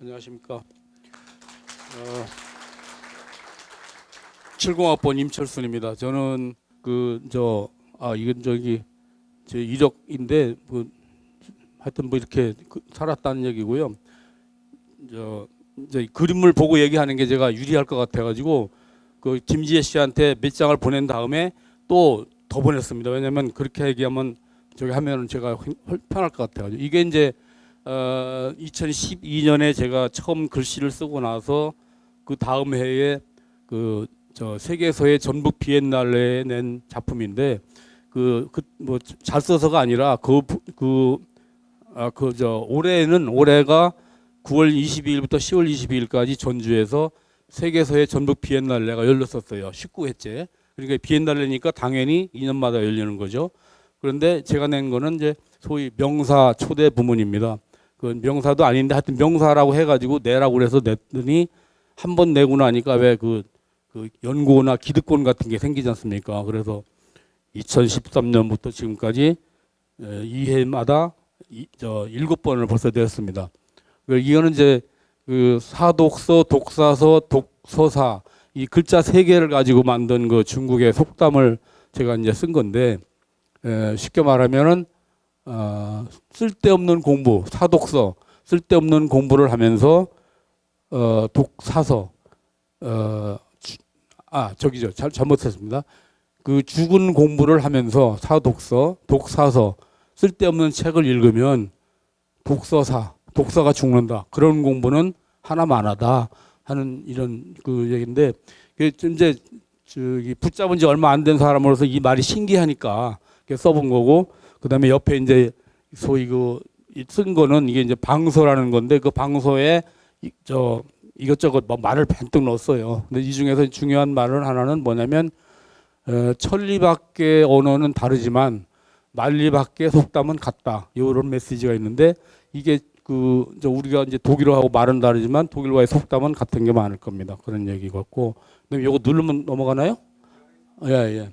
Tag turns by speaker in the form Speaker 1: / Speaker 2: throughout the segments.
Speaker 1: 안녕하십니까. 70학번 임철순입니다. 저는 이건 제 이력인데 하여튼 이렇게 살았다는 얘기고요. 이제 그림을 보고 얘기하는 게 제가 유리할 것 같아가지고 김지혜 씨한테 몇 장을 보낸 다음에 또 더 보냈습니다. 왜냐하면 그렇게 얘기하면 하면은 제가 편할 것 같아가지고 이게 이제 2012년에 제가 처음 글씨를 쓰고 나서 그 다음 해에 세계서의 전북 비엔날레에 낸 작품인데 잘 써서가 아니라 올해가 9월 22일부터 10월 22일까지 전주에서 세계서의 전북 비엔날레가 열렸었어요. 19회째. 그러니까 비엔날레니까 당연히 2년마다 열리는 거죠. 그런데 제가 낸 거는 이제 소위 명사 초대 부문입니다. 그 명사도 아닌데 하여튼 명사라고 해가지고 내라고 그래서 냈더니 한 번 내고 나니까 왜 그 연고나 기득권 같은 게 생기지 않습니까? 그래서 2013년부터 지금까지 2회마다 7번을 벌써 되었습니다. 이거는 이제 사독서, 독사서, 독서사 이 글자 3개를 가지고 만든 그 중국의 속담을 제가 이제 쓴 건데 쉽게 말하면은 쓸데없는 공부, 사독서, 쓸데없는 공부를 하면서 독사서, 잘못했습니다. 그 죽은 공부를 하면서 사독서, 독사서, 쓸데없는 책을 읽으면 독서가 죽는다. 그런 공부는 하나만 하다 하는 이런 얘기인데, 이제 붙잡은 지 얼마 안 된 사람으로서 이 말이 신기하니까 써본 거고, 그 다음에 옆에 이제 소위 쓴 거는 이게 이제 방서라는 건데 그 방서에 이것저것 말을 밴뜩 넣었어요. 근데 이 중에서 중요한 말은 하나는 뭐냐면 천리밖의 언어는 다르지만 만리밖의 속담은 같다. 이런 메시지가 있는데 이게 우리가 이제 독일어하고 말은 다르지만 독일과의 속담은 같은 게 많을 겁니다. 그런 얘기 같고. 그다음에 이거 누르면 넘어가나요? 예.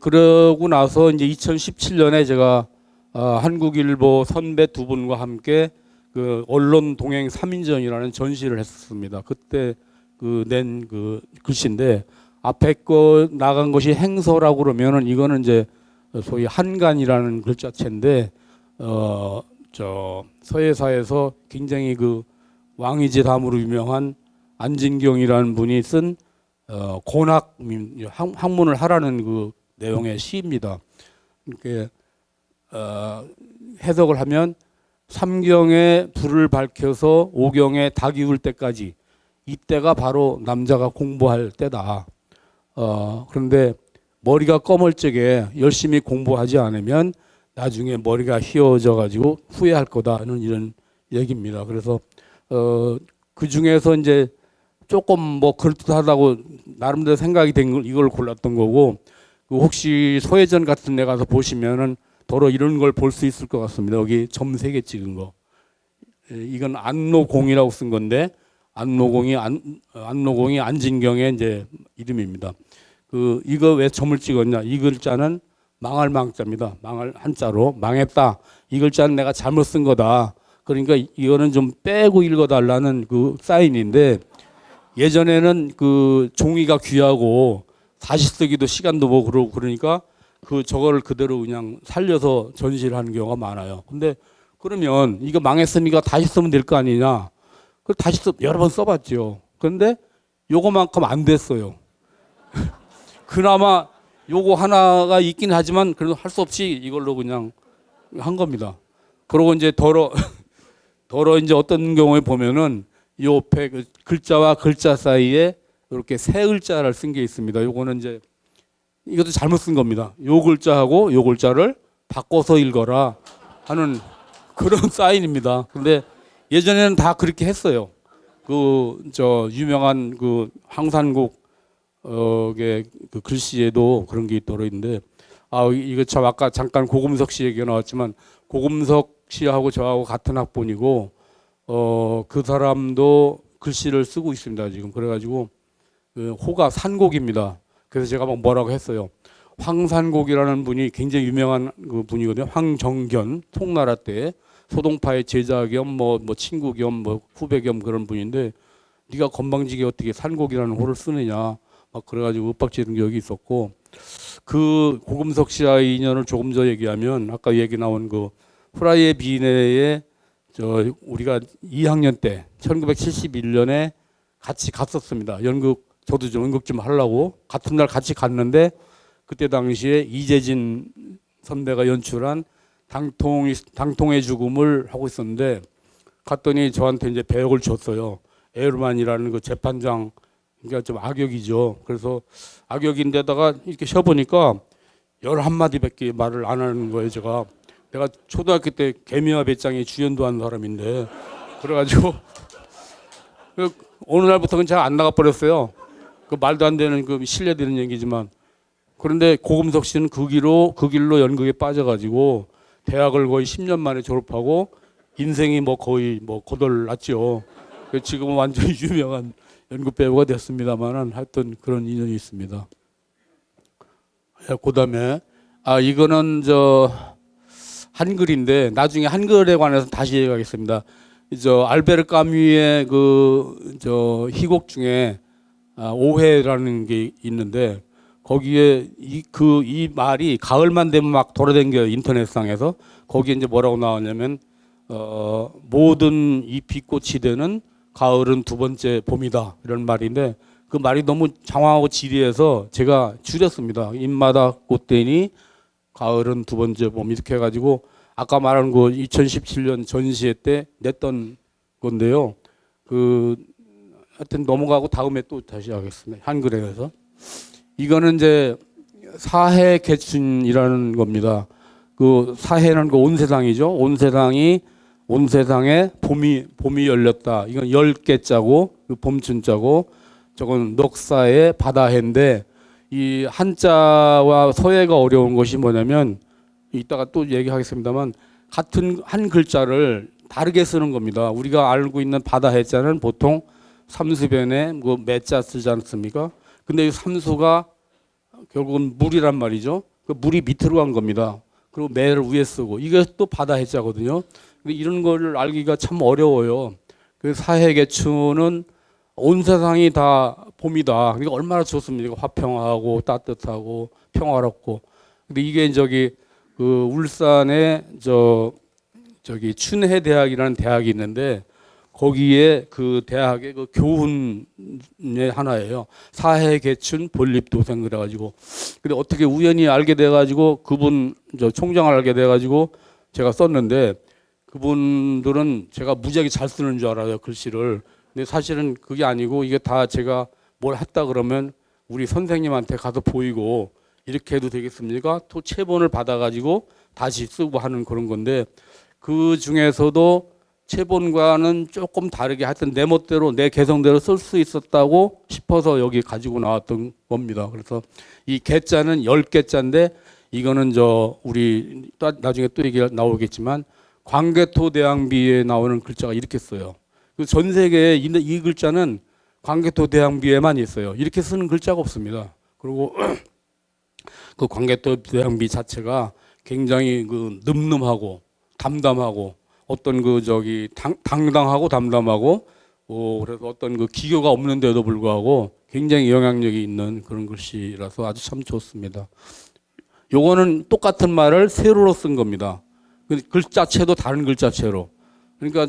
Speaker 1: 그러고 나서 이제 2017년에 제가 한국일보 선배 두 분과 함께 그 언론 동행 3인전이라는 전시를 했었습니다. 그때 낸 글씨인데 앞에 거 나간 것이 행서라고 그러면은 이거는 이제 소위 한간이라는 글자체인데 서예사에서 굉장히 왕이지 담으로 유명한 안진경이라는 분이 쓴 권학 학문을 하라는 내용의 시입니다. 이렇게 해석을 하면 삼경에 불을 밝혀서 오경에 닭이 울 때까지 이때가 바로 남자가 공부할 때다. 그런데 머리가 검을적에 열심히 공부하지 않으면 나중에 머리가 휘어져 가지고 후회할 거다는 이런 얘기입니다. 그래서 그 중에서 이제 조금 그럴듯하다고 나름대로 생각이 된 이걸 골랐던 거고, 혹시 서예전 같은 데 가서 보시면은 더러 이런 걸 볼 수 있을 것 같습니다. 여기 점 3개 찍은 거. 이건 안노공이라고 쓴 건데 안노공이 안진경의 이제 이름입니다. 이거 왜 점을 찍었냐? 이 글자는 망할 망자입니다. 망할 한자로 망했다. 이 글자는 내가 잘못 쓴 거다. 그러니까 이거는 좀 빼고 읽어달라는 사인인데, 예전에는 종이가 귀하고 다시 쓰기도 시간도 그러고 그러니까 저거를 그대로 그냥 살려서 전시를 하는 경우가 많아요. 근데 그러면 이거 망했으니까 다시 쓰면 될 거 아니냐? 다시 여러 번 써봤죠. 그런데 요거만큼 안 됐어요. 그나마 요거 하나가 있긴 하지만 그래도 할 수 없이 이걸로 그냥 한 겁니다. 그러고 이제 더러 이제 어떤 경우에 보면은 요 옆에 글자와 글자 사이에 이렇게 세 글자를 쓴 게 있습니다. 요거는 이제 이것도 잘못 쓴 겁니다. 요 글자하고 요 글자를 바꿔서 읽어라 하는 그런 사인입니다. 근데 예전에는 다 그렇게 했어요. 유명한 황산국 글씨에도 그런 게 들어있는데, 이거 참 아까 잠깐 고금석 씨 얘기가 나왔지만 고금석 씨하고 저하고 같은 학번이고 그 사람도 글씨를 쓰고 있습니다. 지금 그래가지고 호가 산곡입니다. 그래서 제가 뭐라고 했어요. 황산곡이라는 분이 굉장히 유명한 분이거든요. 황정견, 송나라 때 소동파의 제자 겸 뭐 친구 겸 뭐 후배 겸 그런 분인데 네가 건방지게 어떻게 산곡이라는 호를 쓰느냐 막 그래가지고 윽박지른 기억이 있었고 그 고금석 씨와의 인연을 조금 더 얘기하면 아까 얘기 나온 그 후라이의 비내에 저 우리가 2학년 때 1971년에 같이 갔었습니다. 연극 저도 좀 연극 좀 하려고 같은 날 같이 갔는데 그때 당시에 이재진 선배가 연출한 당통의 죽음을 하고 있었는데 갔더니 저한테 이제 배역을 줬어요. 에르만이라는 그 재판장 그러니까 좀 악역이죠. 그래서 악역인데다가 이렇게 쉬어보니까 11마디밖에 말을 안 하는 거예요. 내가 초등학교 때 개미와 배짱이 주연도 한 사람인데 그래가지고 어느 날부터는 잘 안 나가 버렸어요. 그 말도 안 되는 그 실례되는 얘기지만 그런데 고금석 씨는 그 길로 연극에 빠져가지고 대학을 거의 10년 만에 졸업하고 인생이 뭐 거의 뭐 거덜났죠. 지금은 완전히 유명한 연극 배우가 됐습니다만은 하여튼 그런 인연이 있습니다. 그다음에 이거는 저 한글인데 나중에 한글에 관해서 다시 얘기하겠습니다. 저 알베르 까뮈의 그 저 희곡 중에 오해라는 게 있는데 거기에 이 말이 가을만 되면 막 돌아다녀요 인터넷상에서. 거기에 이제 뭐라고 나왔냐면 모든 이 빛꽃이 되는 가을은 두 번째 봄이다 이런 말인데 그 말이 너무 장황하고 지리해서 제가 줄였습니다. 입마다 꽃되니 가을은 두 번째 봄 이렇게 해가지고 아까 말한 거 2017년 전시회 때 냈던 건데요. 하여튼 넘어가고 다음에 또 다시 하겠습니다. 한글에 대해서. 이거는 이제 사해개춘이라는 겁니다. 그 사해는 그 온 세상이죠. 온 세상에 봄이 열렸다. 이건 10개자고 그 봄춘자고 저건 넉사의 바다해인데 이 한자와 서예가 어려운 것이 뭐냐면 이따가 또 얘기하겠습니다만 같은 한 글자를 다르게 쓰는 겁니다. 우리가 알고 있는 바다해자는 보통 삼수변에 뭐 매자 쓰지 않습니까? 근데 이 삼수가 결국은 물이란 말이죠. 그 물이 밑으로 간 겁니다. 그리고 매를 위에 쓰고 이게 또 바다해자거든요. 근데 이런 걸 알기가 참 어려워요. 그 사해개춘은 온 세상이 다 봄이다. 그러니까 얼마나 좋습니까? 화평하고 따뜻하고 평화롭고. 근데 이게 그 울산에 저기 춘해대학이라는 대학이 있는데 거기에 그 대학의 그 교훈의 하나예요. 사해개춘 본립도생 그래가지고. 근데 어떻게 우연히 알게 돼가지고 그분 총장을 알게 돼가지고 제가 썼는데 그분들은 제가 무지하게 잘 쓰는 줄 알아요 글씨를. 근데 사실은 그게 아니고 이게 다 제가 뭘 했다 그러면 우리 선생님한테 가서 보이고 이렇게 해도 되겠습니까? 또 체본을 받아가지고 다시 쓰고 하는 그런 건데 그 중에서도 체본과는 조금 다르게 하여튼 내 멋대로 내 개성대로 쓸 수 있었다고 싶어서 여기 가지고 나왔던 겁니다. 그래서 이 개자는 10개자인데 이거는 우리 나중에 또 얘기 나오겠지만 광개토대왕비에 나오는 글자가 이렇게 써요. 전 세계에 있는 이 글자는 광개토대왕비에만 있어요. 이렇게 쓰는 글자가 없습니다. 그리고 그 광개토대왕비 자체가 굉장히 그 늠름하고 담담하고 어떤 당당하고 담담하고 그래서 어떤 그 기교가 없는데도 불구하고 굉장히 영향력이 있는 그런 글씨라서 아주 참 좋습니다. 요거는 똑같은 말을 세로로 쓴 겁니다. 글자체도 다른 글자체로. 그러니까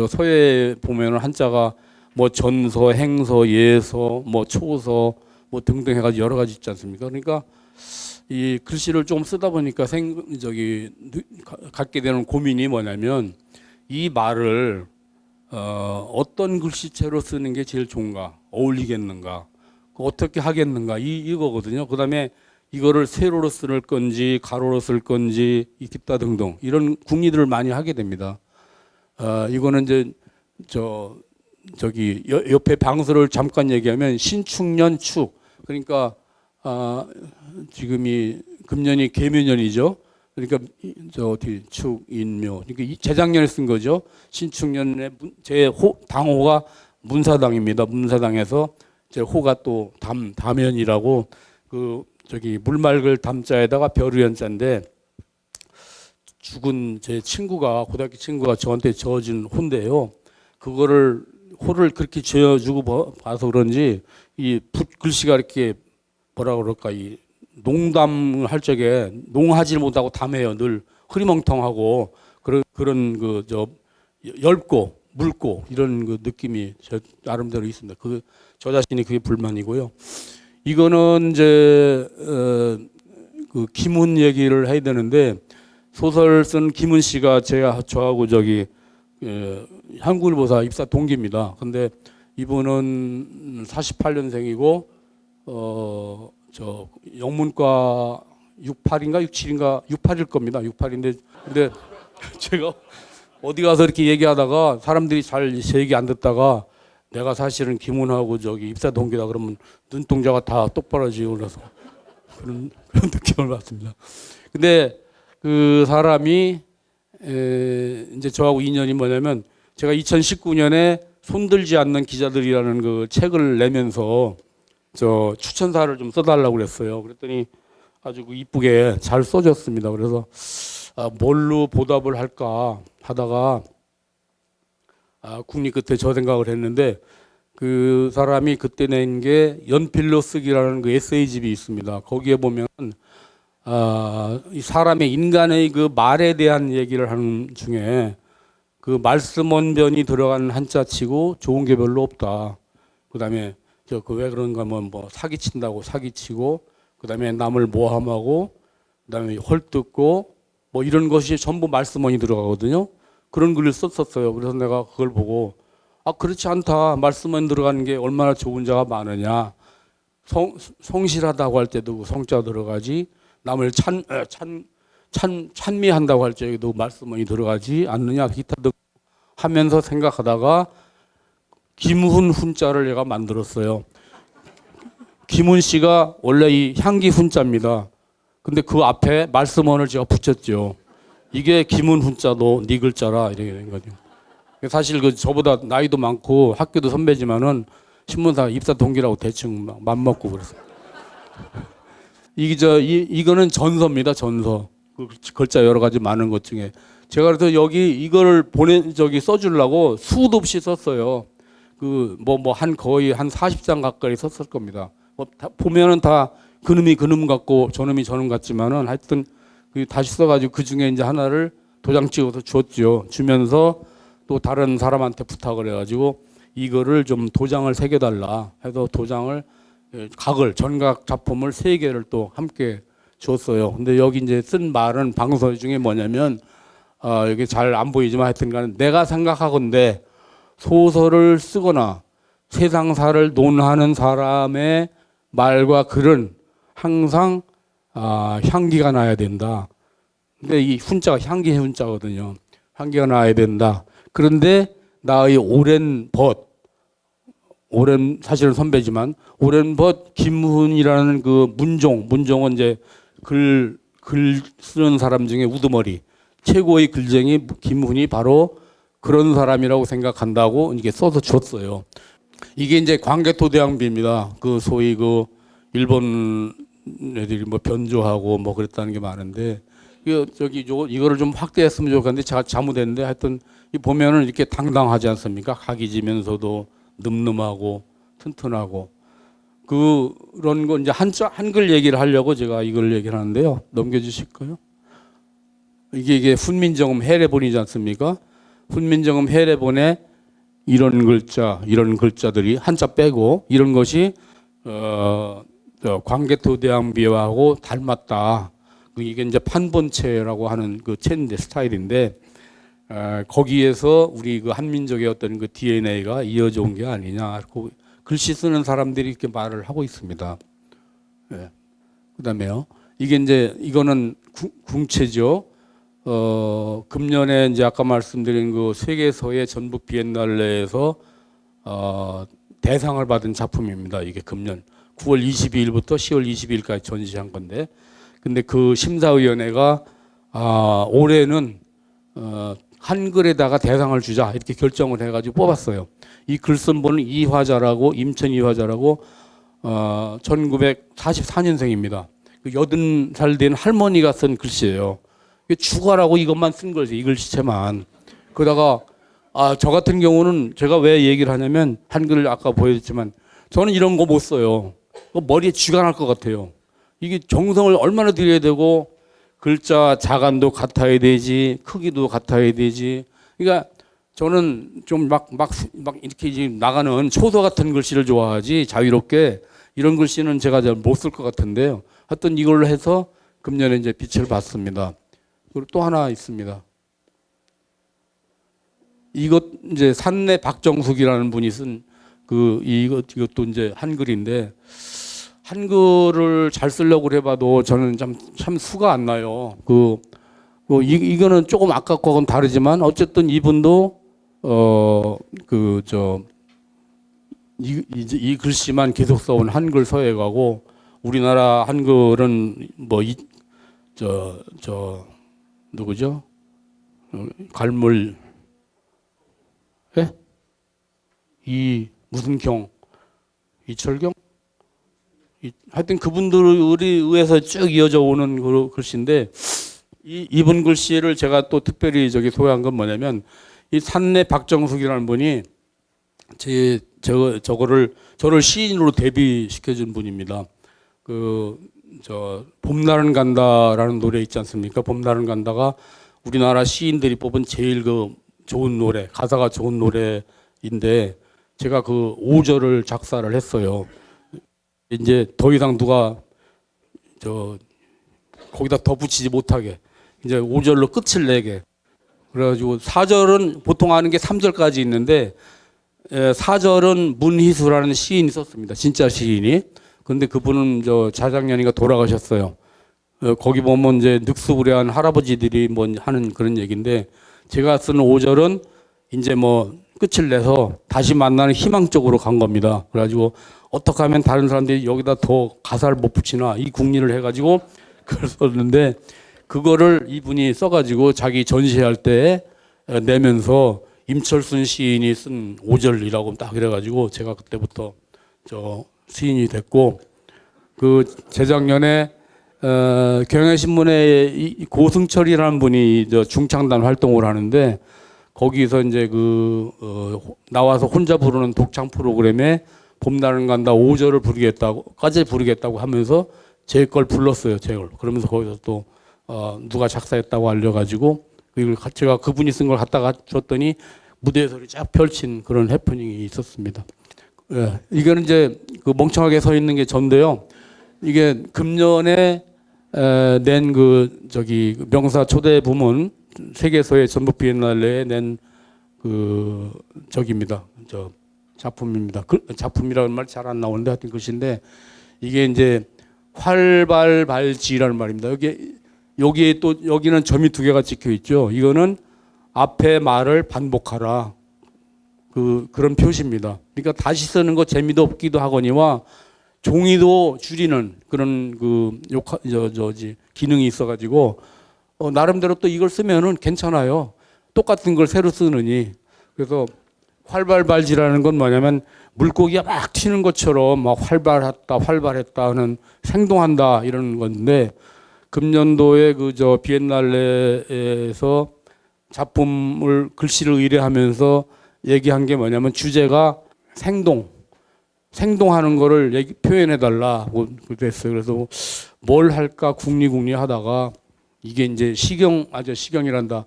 Speaker 1: 서예 보면은 한자가 뭐 전서, 행서, 예서, 뭐 초서 뭐 등등 해가지고 여러 가지 있지 않습니까? 그러니까 이 글씨를 좀 쓰다 보니까 갖게 되는 고민이 뭐냐면 이 말을 어떤 글씨체로 쓰는 게 제일 좋은가, 어울리겠는가, 어떻게 하겠는가 이거거든요. 그다음에 이거를 세로로 쓸 건지 가로로 쓸 건지 있다 등등 이런 궁리들을 많이 하게 됩니다. 이거는 이제 옆에 방수를 잠깐 얘기하면 신축년 축 그러니까 지금이 금년이 개묘년이죠. 그러니까 축인묘. 그러니까 재작년에 쓴 거죠. 신축년에 제 당호가 문사당입니다. 문사당에서 제 호가 또 담연이라고 물 맑을 담자에다가 별의 연자인데 죽은 제 친구가 고등학교 친구가 저한테 저어준 호인데요. 그거를 호를 그렇게 지어주고 봐서 그런지 이 붓글씨가 이렇게 뭐라 그럴까 이 농담을 할 적에 농하지 못하고 담해요. 늘 흐리멍텅하고 그런 그 저 엷고 묽고 이런 그 느낌이 저 나름대로 있습니다. 저 자신이 그게 불만이고요. 이거는 이제 그 김훈 얘기를 해야 되는데 소설 쓴 김훈 씨가 저하고 저기 한국일보사 입사 동기입니다. 근데 이분은 48년생이고 저 영문과 68인가 67인가 68일 겁니다. 68인데 근데 제가 어디 가서 이렇게 얘기하다가 사람들이 잘 제 얘기 안 듣다가 내가 사실은 김훈하고 저기 입사 동기다 그러면 눈동자가 다 똑바로지고 그래서 그런 느낌을 받습니다. 근데 그 사람이 이제 저하고 인연이 뭐냐면 제가 2019년에 손들지 않는 기자들이라는 그 책을 내면서 저 추천사를 좀 써달라고 그랬어요. 그랬더니 아주 이쁘게 잘 써줬습니다. 그래서 뭘로 보답을 할까 하다가 국립 끝에 저 생각을 했는데 그 사람이 그때 낸 게 연필로 쓰기라는 그 에세이집이 있습니다. 거기에 보면 이 사람의 인간의 그 말에 대한 얘기를 하는 중에 그 말씀 원변이 들어간 한자치고 좋은 게 별로 없다. 그다음에 왜 그런가 하면 뭐 사기친다고 사기치고 그다음에 남을 모함하고 그다음에 헐뜯고 뭐 이런 것이 전부 말씀원이 들어가거든요. 그런 글을 썼었어요. 그래서 내가 그걸 보고 그렇지 않다. 말씀원 들어가는 게 얼마나 좋은 자가 많으냐. 성실하다고 할 때도 성자 들어가지. 남을 찬미한다고 할 때도 말씀원이 들어가지 않느냐. 기타 등 하면서 생각하다가 김훈 훈자를 내가 만들었어요. 김훈 씨가 원래 이 향기 훈자입니다. 근데 그 앞에 말씀원을 제가 붙였죠. 이게 김훈 훈자도 네 글자라 이렇게 된 거죠. 사실 그 저보다 나이도 많고 학교도 선배지만은 신문사 입사 동기라고 대충 맘먹고 그랬어요. 이거는 전서입니다. 전서. 그 글자 여러 가지 많은 것 중에 제가 그래서 여기 이걸 써주려고 수도 없이 썼어요. 거의 한 40장 가까이 썼을 겁니다. 보면은 다 그놈이 그놈 같고 저놈이 저놈 같지만은 하여튼 다시 써가지고 그 중에 이제 하나를 도장 찍어서 줬죠. 주면서 또 다른 사람한테 부탁을 해가지고 이거를 좀 도장을 새겨달라 해서 도장을 전각 작품을 3개를 또 함께 줬어요. 근데 여기 이제 쓴 말은 방서 중에 뭐냐면 여기 잘 안 보이지만 하여튼간에 내가 생각하건대 소설을 쓰거나 세상사를 논하는 사람의 말과 글은 항상 향기가 나야 된다. 근데 이 훈자가 향기의 훈자거든요. 향기가 나야 된다. 그런데 나의 오랜 사실은 선배지만 오랜 김훈이라는 그 문종은 이제 글 쓰는 사람 중에 우두머리 최고의 글쟁이 김훈이 바로 그런 사람이라고 생각한다고 이게 써서 줬어요. 이게 이제 광개토대왕비입니다. 그 소위 그 일본 애들이 뭐 변조하고 뭐 그랬다는 게 많은데 이거를 좀 확대했으면 좋겠는데 제가 잘못했는데 하여튼 이 보면은 이렇게 당당하지 않습니까? 각이지면서도 늠름하고 튼튼하고 그런 거 이제 한글 얘기를 하려고 제가 이걸 얘기를 하는데요. 넘겨주실까요? 이게 훈민정음 해례본이지 않습니까? 훈민정음 해례본에 이런 글자들이 한자 빼고 이런 것이 광개토대왕비하고 닮았다. 이게 이제 판본체라고 하는 그 체인데 스타일인데 거기에서 우리 그 한민족의 어떤 그 DNA가 이어져 온 게 아니냐. 글씨 쓰는 사람들이 이렇게 말을 하고 있습니다. 네. 그다음에요. 이거는 궁체죠. 금년에 이제 아까 말씀드린 그 세계서의 전북 비엔날레에서 대상을 받은 작품입니다. 이게 금년 9월 22일부터 10월 22일까지 전시한 건데, 근데 그 심사위원회가 올해는 한글에다가 대상을 주자 이렇게 결정을 해가지고 뽑았어요. 이 글 쓴 분은 이화자라고 임천 이화자라고 1944년생입니다. 80살 된 할머니가 쓴 글씨예요. 죽어라고 이것만 쓴 거지, 이 글씨체만. 그러다가 저 같은 경우는 제가 왜 얘기를 하냐면 한글 아까 보여줬지만 저는 이런 거 못 써요. 머리에 쥐가 날 것 같아요. 이게 정성을 얼마나 들여야 되고 글자 자간도 같아야 되지, 크기도 같아야 되지. 그러니까 저는 좀 막 이렇게 이제 나가는 초서 같은 글씨를 좋아하지, 자유롭게 이런 글씨는 제가 잘 못 쓸 것 같은데요. 하여튼 이걸로 해서 금년에 이제 빛을 봤습니다. 그리고 또 하나 있습니다. 이것 이제 산내 박정숙이라는 분이 쓴 이것도 이제 한글인데, 한글을 잘 쓰려고 해봐도 저는 참 수가 안 나요. 이거는 조금 아까하고는 다르지만 어쨌든 이분도 이 글씨만 계속 써온 한글 서예가고, 우리나라 한글은 누구죠? 갈물 무슨 경, 이철경? 하여튼 그분들에 의해서 쭉 이어져 오는 글씨인데, 이분 글씨를 제가 또 특별히 소개한 건 뭐냐면, 이 산내 박정숙이라는 분이 저를 시인으로 데뷔시켜준 분입니다. 봄날은 간다라는 노래 있지 않습니까? 봄날은 간다가 우리나라 시인들이 뽑은 제일 좋은 노래, 가사가 좋은 노래인데, 제가 5절을 작사를 했어요. 이제 더 이상 누가 거기다 더 붙이지 못하게 이제 5절로 끝을 내게. 그래가지고 4절은 보통 하는 게 3절까지 있는데, 4절은 문희수라는 시인이 썼습니다. 진짜 시인이. 근데 그분은 자작년인가 돌아가셨어요. 거기 보면 이제 늑수부레한 할아버지들이 하는 그런 얘기인데, 제가 쓰는 5절은 이제 끝을 내서 다시 만나는 희망 쪽으로 간 겁니다. 그래가지고 어떻게 하면 다른 사람들이 여기다 더 가사를 못 붙이나, 이 궁리를 해가지고 그걸 썼는데, 그거를 이분이 써가지고 자기 전시할 때 내면서 임철순 시인이 쓴 5절이라고 딱 그래가지고 제가 그때부터 시인이 됐고, 재작년에 경향신문에 고승철이라는 분이 중창단 활동을 하는데, 거기서 이제 나와서 혼자 부르는 독창 프로그램에 봄날은 간다 5절을 부르겠다고까지 부르겠다고 하면서 제 걸 불렀어요. 제 걸. 그러면서 거기서 또 누가 작사했다고 알려가지고 이걸 제가 그분이 쓴 걸 갖다가 줬더니 무대에서 쫙 펼친 그런 해프닝이 있었습니다. 예, 이거는 이제 멍청하게 서 있는 게 전데요. 이게 금년에 낸 명사 초대 부문 세계서의 전북 비엔날레에 낸 작품입니다. 작품이라는 말 잘 안 나오는데 하여튼 글씨인데, 이게 이제 활발발지라는 말입니다. 여기에 또 여기는 점이 2개가 찍혀 있죠. 이거는 앞에 말을 반복하라. 그런 표시입니다. 그러니까 다시 쓰는 거 재미도 없기도 하거니와 종이도 줄이는 그런 기능이 있어가지고 나름대로 또 이걸 쓰면은 괜찮아요. 똑같은 걸 새로 쓰느니. 그래서 활발발지라는 건 뭐냐면 물고기가 막 튀는 것처럼 막 활발했다 하는, 생동한다 이런 건데, 금년도에 비엔날레에서 작품을 글씨를 의뢰하면서 얘기한 게 뭐냐면, 주제가 생동하는 거를 표현해달라고 그랬어요. 그래서 뭘 할까 궁리 하다가 이게 이제 시경이란다.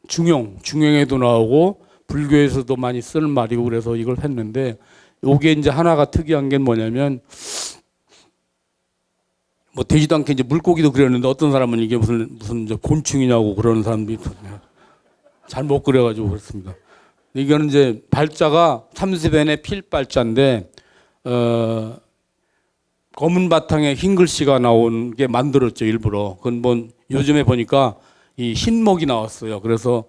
Speaker 1: 중용에도 나오고 불교에서도 많이 쓰는 말이고, 그래서 이걸 했는데, 요게 이제 하나가 특이한 게 뭐냐면, 되지도 않게 이제 물고기도 그렸는데, 어떤 사람은 이게 무슨 곤충이냐고 그러는 사람도 있거든요. 잘 못 그려가지고 그렇습니다. 이거는 이제 발자가 삼수변의 필발자인데, 검은 바탕에 흰 글씨가 나온 게 만들었죠, 일부러. 그건 요즘에 보니까 이 흰목이 나왔어요. 그래서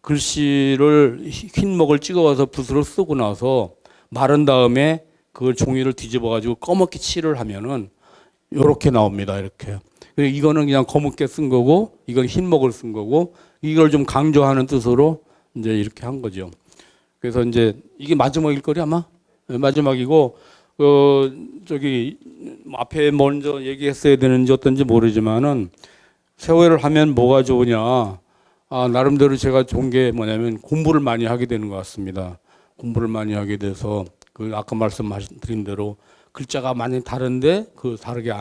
Speaker 1: 글씨를 흰목을 찍어서 붓으로 쓰고 나서 마른 다음에 그걸 종이를 뒤집어가지고 검게 칠을 하면은 이렇게 나옵니다. 이렇게. 이거는 그냥 검게 쓴 거고, 이건 흰목을 쓴 거고, 이걸 좀 강조하는 뜻으로 이제 이렇게 한 거죠. 그래서 이제 이게 마지막일 거리 아마? 마지막이고, 앞에 먼저 얘기했어야 되는지 어떤지 모르지만은, 세월을 하면 뭐가 좋으냐? 나름대로 제가 좋은 게 뭐냐면 공부를 많이 하게 되는 것 같습니다. 공부를 많이 하게 돼서 그 아까 말씀드린 대로 글자가 많이 다른데 그 다르게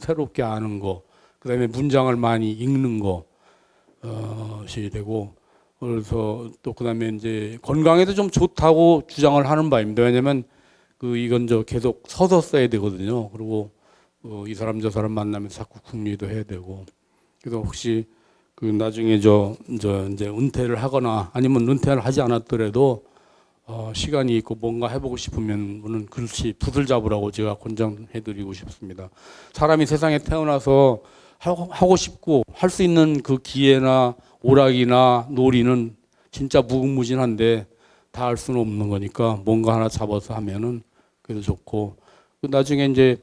Speaker 1: 새롭게 아는 거, 그다음에 문장을 많이 읽는 것이 되고, 그래서 또 그다음에 이제 건강에도 좀 좋다고 주장을 하는 바입니다. 왜냐하면 이건 계속 서서 써야 되거든요. 그리고 이 사람 저 사람 만나면 자꾸 궁리도 해야 되고, 그래서 혹시 나중에 이제 은퇴를 하거나 아니면 은퇴를 하지 않았더라도 시간이 있고 뭔가 해보고 싶으면 글씨 붓을 잡으라고 제가 권장해드리고 싶습니다. 사람이 세상에 태어나서 하고 싶고 할 수 있는 그 기회나 오락이나 놀이는 진짜 무궁무진한데 다 할 수는 없는 거니까 뭔가 하나 잡아서 하면은 그래도 좋고, 나중에 이제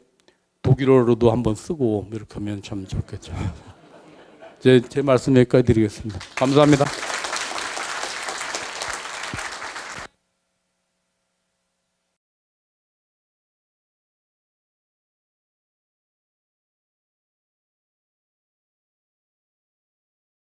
Speaker 1: 독일어로도 한번 쓰고 이렇게 하면 참 좋겠죠. 제 말씀 여기까지 드리겠습니다. 감사합니다.